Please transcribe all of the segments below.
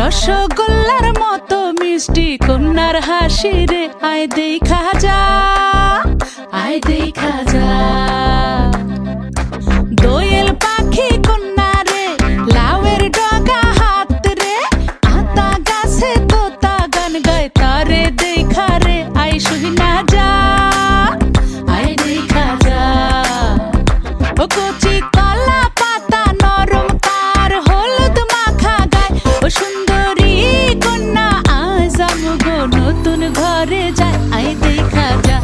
রসগোল্লার মতো মিষ্টি কন্যার হাসি রে, আয় দেখা যা, আয় দেখা যা। দোয়েল পাখি কন্যা রে, লাউয়ের ডগা হাত রে, আতা গাছে তোতা গান গায় তারে দেখা রে, আয় শুনা যা, আয় দেখা যা। ও কচি কলা পাতা নরম তার হলুদ মাখা গায়, ও সুন্দরী কন্যা আজ আমগো নতুন ঘরে যায়, আয় দেখা যা।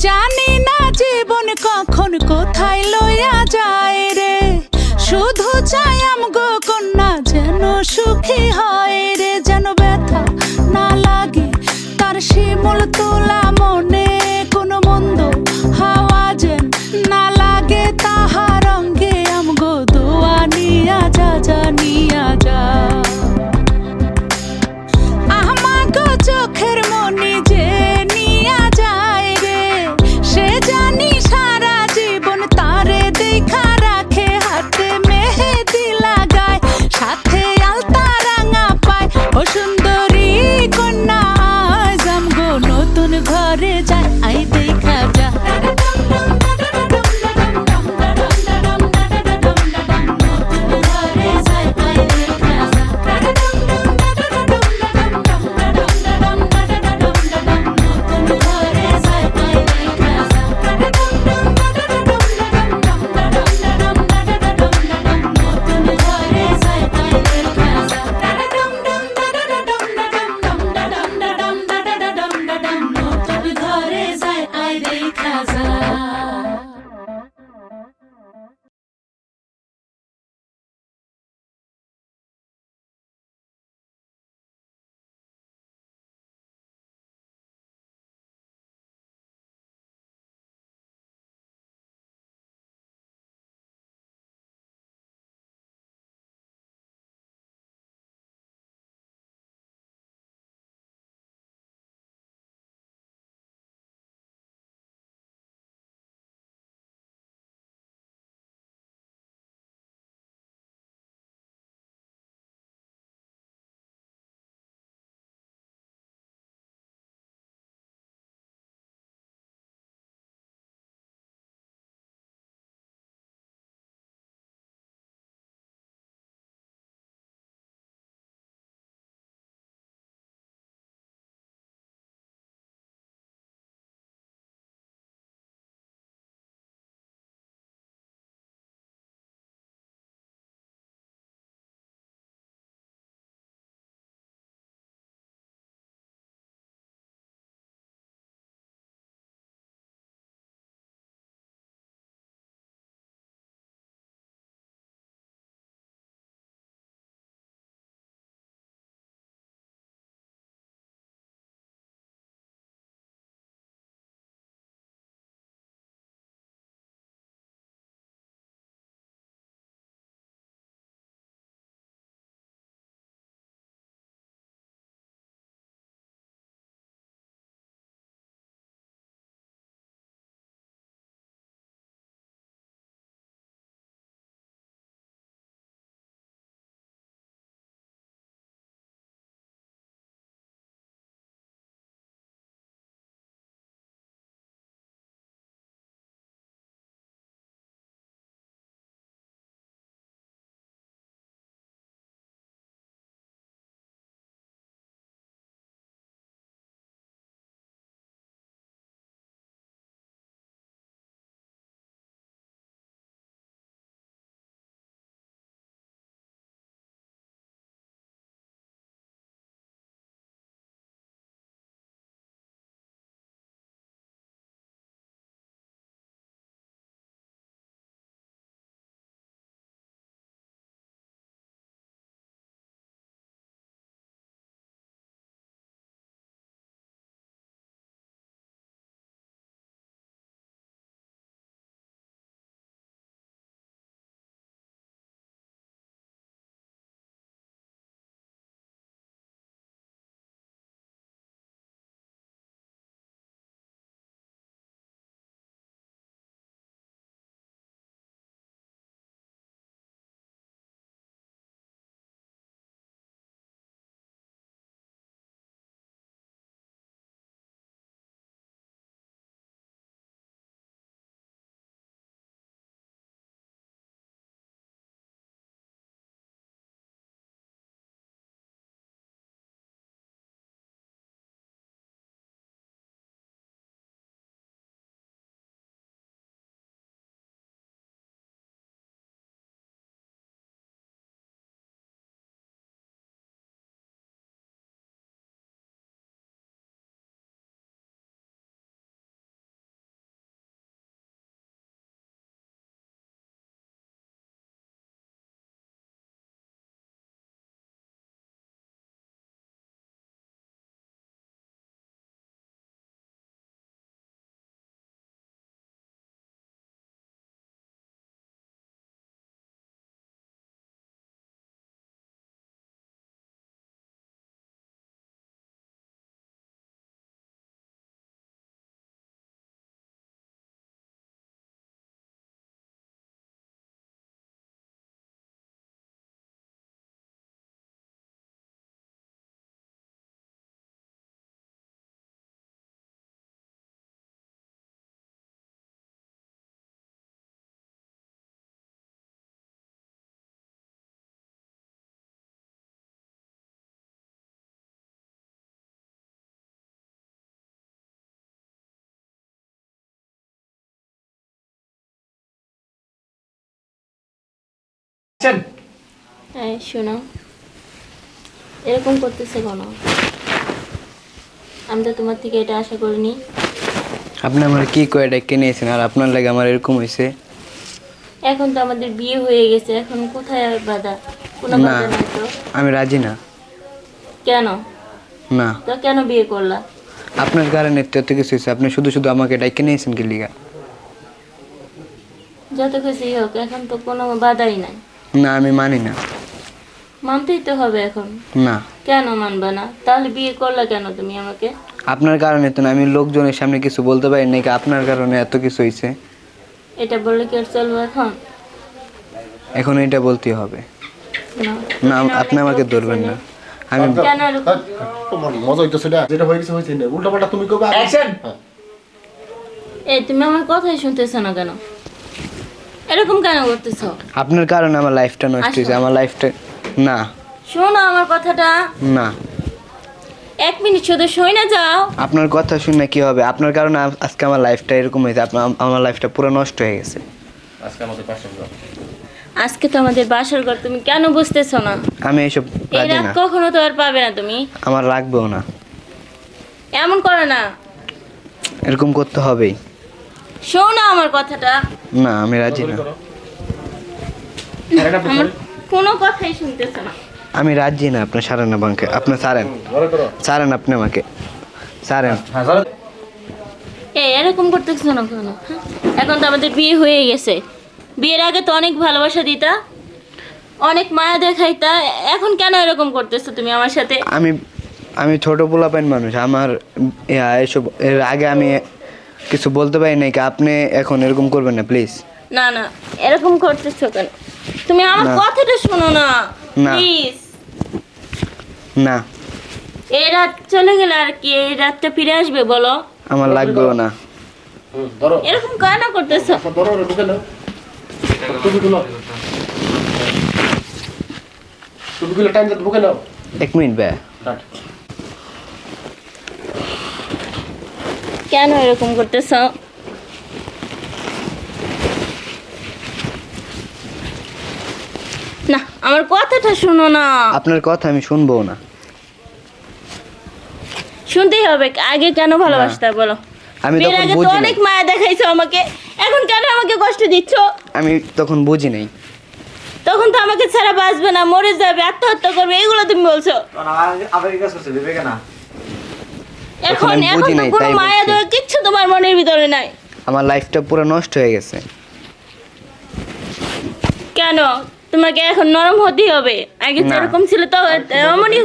জানি না জীবন কখন কোথায় লইয়া যায় রে, শুধু চাই আমগো কন্যা যেন সুখী হয় রে, যেন ব্যথা না লাগে তার শিমুল তোলা মনে, কোনো মন্দ হাওয়া যেন না লাগে তাহার অঙ্গে, আমগো দোয়া নিয়া যা, যা নিয়া যা। আমাগো চোখের মনি যে নিয়া যায় রে, সে জানি সারা জীবন তারে দেখা রাখে, হাতে মেহেদি লাগায় সাথে আলতা রাঙা পায়, ও সুন্দরী কন্যা আজ আমগো নতুন ঘরে যায়, আই দেখা যা। I হ্যাঁ শোনো, এরকম করতেছে কেন? আমি তো তোমার থেকে এটা আশা করিনি। আপনি আমার কি কয়ে ডেকে নিয়েছেন আর আপনার লাগে আমার এরকম হয়েছে? এখন তো আমাদের বিয়ে হয়ে গেছে, এখন কোথায় আর বাধা? কোনো না বাধা নাই তো। আমি রাজি না। কেন? না তো কেন বিয়ে করলা? আপনার কারণে তো এত কিছু হয়েছে। আপনি শুধু শুধু আমাকে ডেকে নিয়েছেন কি লিগা? যত কিছুই হোক, এখন তো কোনো বাধাই নাই। না আমি মানি না। মানতেই তো হবে এখন। না কেন মানবা না? তাহলে বিয়ে করলা কেন তুমি আমাকে? আপনার কারণে তো না। আমি লোকজনের সামনে কিছু বলতে পারি নাকি আপনার কারণে এত কিছু হয়েছে? এটা বললে কি আর চলবো এখন? এখন এটা বলতে হবে না না। আপনি আমাকে ধরবেন না। আমি কেন এরকম? তোমার মজা হইতেছে না, যেটা হয়ে গেছে হয়েছে না, উল্টা পাল্টা তুমি কবে এই তুমি আমার কথাই শুনতেছ না কেন? এরকম কেন করতেছ? আপনার কারণে আমার লাইফটা নষ্ট হয়েছে। আমার লাইফটা না শোনো আমার কথাটা, না। 1 মিনিট শুধু শুই না যাও। আপনার কথা শুনে কি হবে? আপনার কারণে আজকে আমার লাইফটা এরকম হয়েছে। আমার লাইফটা পুরো নষ্ট হয়ে গেছে। আজকে আমাদের পাশে আজকে তো আমাদের বাসর ঘর, তুমি কেন বুঝতেছো না? আমি এইসব এই রাজি রাত না। কখনো তো আর পাবে না তুমি। আমার লাগবেও না। এমন করো না। এরকম করতে হবেই। শোনো আমার কথাটা। না আমি রাজি না। আমার কোনো কথাই শুনতেছো না। আমি রাজি না। আপনি সারেন না বাংকে। আপনি সারেন সারেন। আপনি আমাকে সারেন। এই এরকম করতেছো না কেন? হ্যাঁ? এখন তো আমাদের বিয়ে হয়ে গেছে। বিয়ের আগে তো অনেক ভালোবাসা দিতা, অনেক মায়া দেখাইতা। এখন কেন এরকম করতেছো তুমি আমার সাথে? আমি ছোট পোলাপাইন মানুষ। আমার এসব এর আগে আমি কিছু বলতে পারি নাই কি? আপনি এখন এরকম করবেন না প্লিজ। না না, এরকম করতেছো কেন? তুমি আমার না। কথাটা শোনো না না। প্লিজ। না এই রাত চলে গেলে আর কি এই রাতটা ফিরে আসবে বলো? আমার লাগবেও না। ধরো এরকম কেন করতেছো? ধরো ঢুকে নাও, টুপিগুলো টাইম দিয়ে ঢুকে নাও। 1 মিনিট ব্যা। কেন এরকম করতেছো? না, আমার কথাটা শোনো না। আপনার কথা আমি শুনবো না। শুনতেই হবে। আগে কেন ভালোবাসতা বলো? আমি বিয়ের তখন আগে তো বুঝি নাই। অনেক মায়া দেখাইছো আমাকে, এখন কেন আমাকে কষ্ট দিচ্ছ? আমি তখন বুঝি নাই। তখন তো আমাকে ছাড়া বাঁচবে না, মরে যাবে, আত্মহত্যা করবে, এগুলো তুমি বলছো। এখন আমি এখন বুঝি তো নাই, কোনো তাই মায়া বলছি। দেওয়া কিচ্ছু তোমার মনের ভিতরে নাই। আমার লাইফটা পুরো নষ্ট হয়ে গেছে। কেন? তোমাকে এখন নরম হতেই হবে। আগে না। যেরকম ছিল তো এমনই।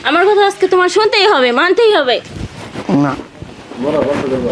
আমার কথা আজকে তোমার শুনতেই হবে, মানতেই হবে। না বলো বন্ধ করবো।